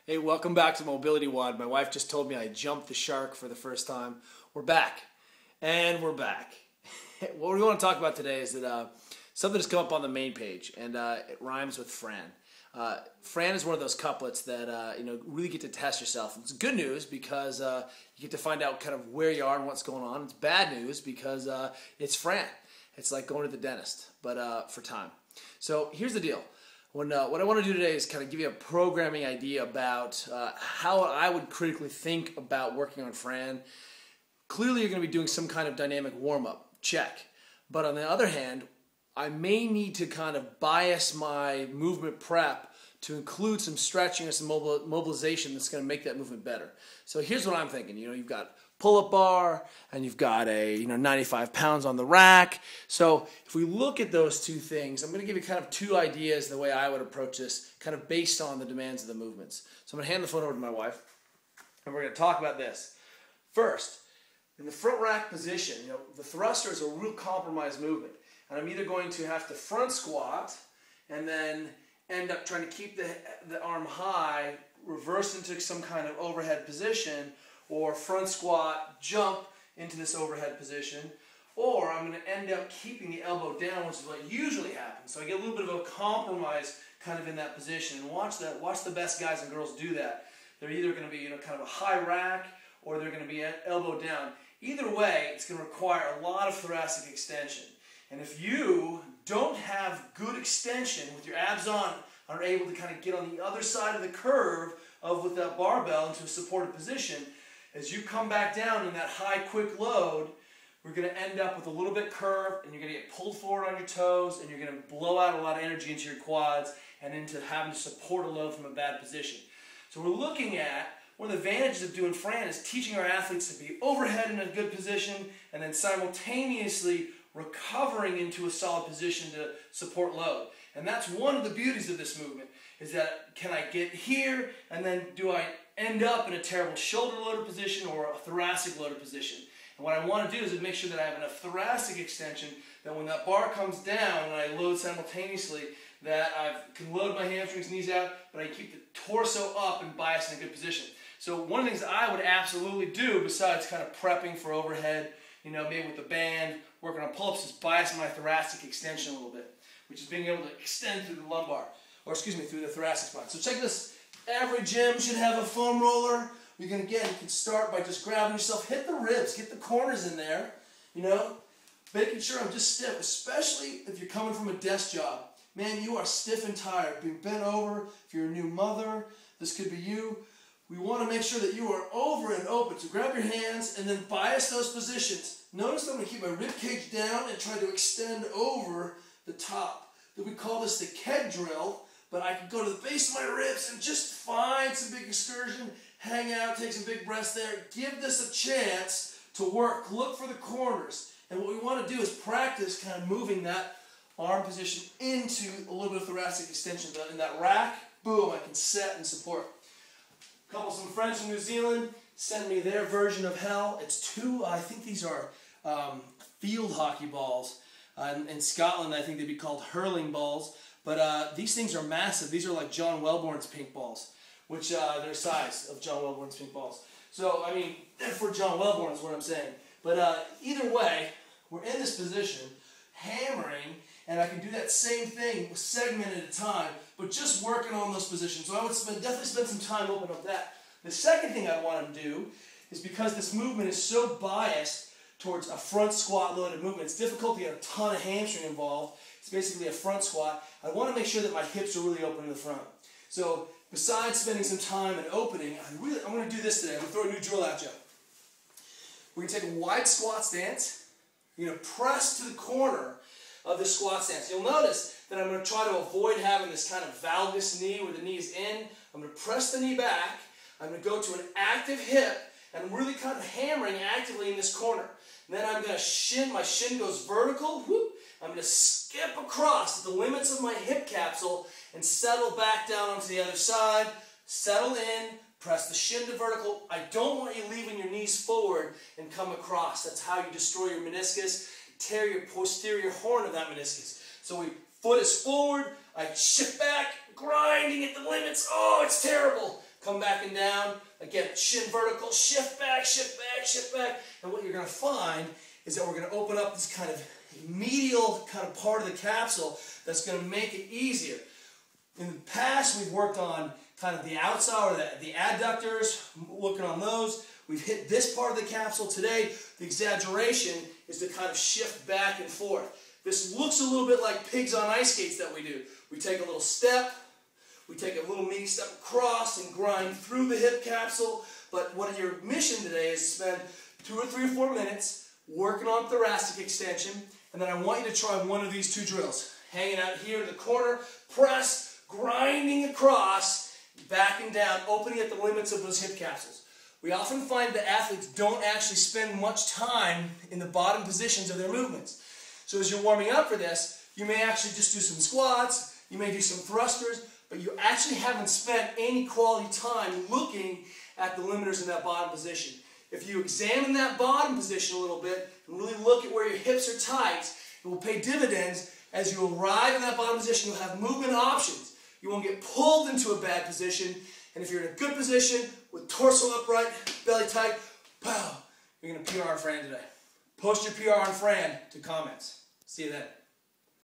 Hey, welcome back to MobilityWOD. My wife just told me I jumped the shark for the first time. We're back. And we're back. What we want to talk about today is that something has come up on the main page, and it rhymes with Fran. Fran is one of those couplets that really get to test yourself. It's good news because you get to find out kind of where you are and what's going on. It's bad news because it's Fran. It's like going to the dentist, but for time. So here's the deal. What I want to do today is kind of give you a programming idea about how I would critically think about working on Fran. Clearly, you're going to be doing some kind of dynamic warm-up. Check. But on the other hand, I may need to kind of bias my movement prep to include some stretching or some mobilization that's going to make that movement better. So here's what I'm thinking. You've got pull-up bar and you've got a 95 pounds on the rack. So if we look at those two things, I'm going to give you kind of two ideas the way I would approach this, kind of based on the demands of the movements. So I'm going to hand the phone over to my wife, and we're going to talk about this. First, in the front rack position, the thruster is a real compromised movement. And I'm either going to have to front squat and then end up trying to keep the arm high, reverse into some kind of overhead position, or front squat, jump into this overhead position, or I'm going to end up keeping the elbow down, which is what usually happens. So I get a little bit of a compromise kind of in that position. And watch the best guys and girls do that. They're either going to be kind of a high rack, or they're going to be elbow down. Either way, it's going to require a lot of thoracic extension. And if you don't have good extension with your abs on, are able to kind of get on the other side of the curve with that barbell into a supported position, as you come back down in that high quick load, we're going to end up with a little bit curved, and you're going to get pulled forward on your toes, and you're going to blow out a lot of energy into your quads and into having to support a load from a bad position. So we're looking at one of the advantages of doing Fran is teaching our athletes to be overhead in a good position and then simultaneously recovering into a solid position to support load. And that's one of the beauties of this movement, is that can I get here and then do I end up in a terrible shoulder loaded position or a thoracic loaded position. And what I want to do is make sure that I have enough thoracic extension that when that bar comes down and I load simultaneously, that I can load my hamstrings, knees out, but I keep the torso up and bias in a good position. So one of the things I would absolutely do, besides kind of prepping for overhead, maybe with the band, working on pull-ups, is bias my thoracic extension a little bit, which is being able to extend through the lumbar, through the thoracic spine. So check this. Every gym should have a foam roller. You can start by just grabbing yourself, hit the ribs, get the corners in there, making sure I'm just stiff, especially if you're coming from a desk job. Man, you are stiff and tired, being bent over. If you're a new mother, this could be you. We want to make sure that you are over and open. So grab your hands and then bias those positions. Notice I'm going to keep my rib cage down and try to extend over the top. We call this the keg drill. But I can go to the base of my ribs and just find some big excursion, hang out, take some big breaths there. Give this a chance to work. Look for the corners. And what we want to do is practice kind of moving that arm position into a little bit of thoracic extension. But in that rack, boom, I can set and support. Some friends from New Zealand sent me their version of hell. It's two, I think these are field hockey balls. In Scotland, I think they'd be called hurling balls. But these things are massive. These are like John Welborn's pink balls, which they're size of John Welborn's pink balls. So, they're for John Welborn is what I'm saying. But either way, we're in this position, hammering, and I can do that same thing, a segment at a time, but just working on those positions. So I would definitely spend some time opening up that. The second thing I want to do is, because this movement is so biased towards a front squat loaded movement, it's difficult to get a ton of hamstring involved. It's basically a front squat. I want to make sure that my hips are really open in the front. So besides spending some time and opening, I'm going to do this today. I'm going to throw a new drill at you. We're going to take a wide squat stance. You're going to press to the corner of this squat stance. You'll notice that I'm going to try to avoid having this kind of valgus knee where the knee is in. I'm going to press the knee back. I'm going to go to an active hip, and I'm really kind of hammering actively in this corner. And then I'm going to my shin goes vertical. Whoop. I'm going to skip across the limits of my hip capsule and settle back down onto the other side. Settle in, press the shin to vertical. I don't want you leaving your knees forward and come across. That's how you destroy your meniscus, tear your posterior horn of that meniscus. So foot is forward, I shift back, grinding at the limits. Oh, it's terrible. come back and down. Again, shin vertical, shift back, shift back, shift back. And what you're going to find is that we're going to open up this kind of medial kind of part of the capsule that's going to make it easier. In the past, we've worked on kind of the outside or the adductors, working on those. We've hit this part of the capsule. Today, the exaggeration is to kind of shift back and forth. This looks a little bit like pigs on ice skates that we do. We take a little step, we take a little mini step across and grind through the hip capsule. But what your mission today is to spend 2 or 3 or 4 minutes working on thoracic extension. And then I want you to try one of these 2 drills. Hanging out here in the corner, press, grinding across, backing down, opening at the limits of those hip capsules. We often find that athletes don't actually spend much time in the bottom positions of their movements. So as you're warming up for this, you may actually just do some squats, you may do some thrusters, but you actually haven't spent any quality time looking at the limiters in that bottom position. If you examine that bottom position a little bit and really look at where your hips are tight, it will pay dividends. As you arrive in that bottom position, you'll have movement options. You won't get pulled into a bad position. And if you're in a good position, with torso upright, belly tight, pow, you're going to PR on Fran today. Post your PR on Fran to comments. See you then.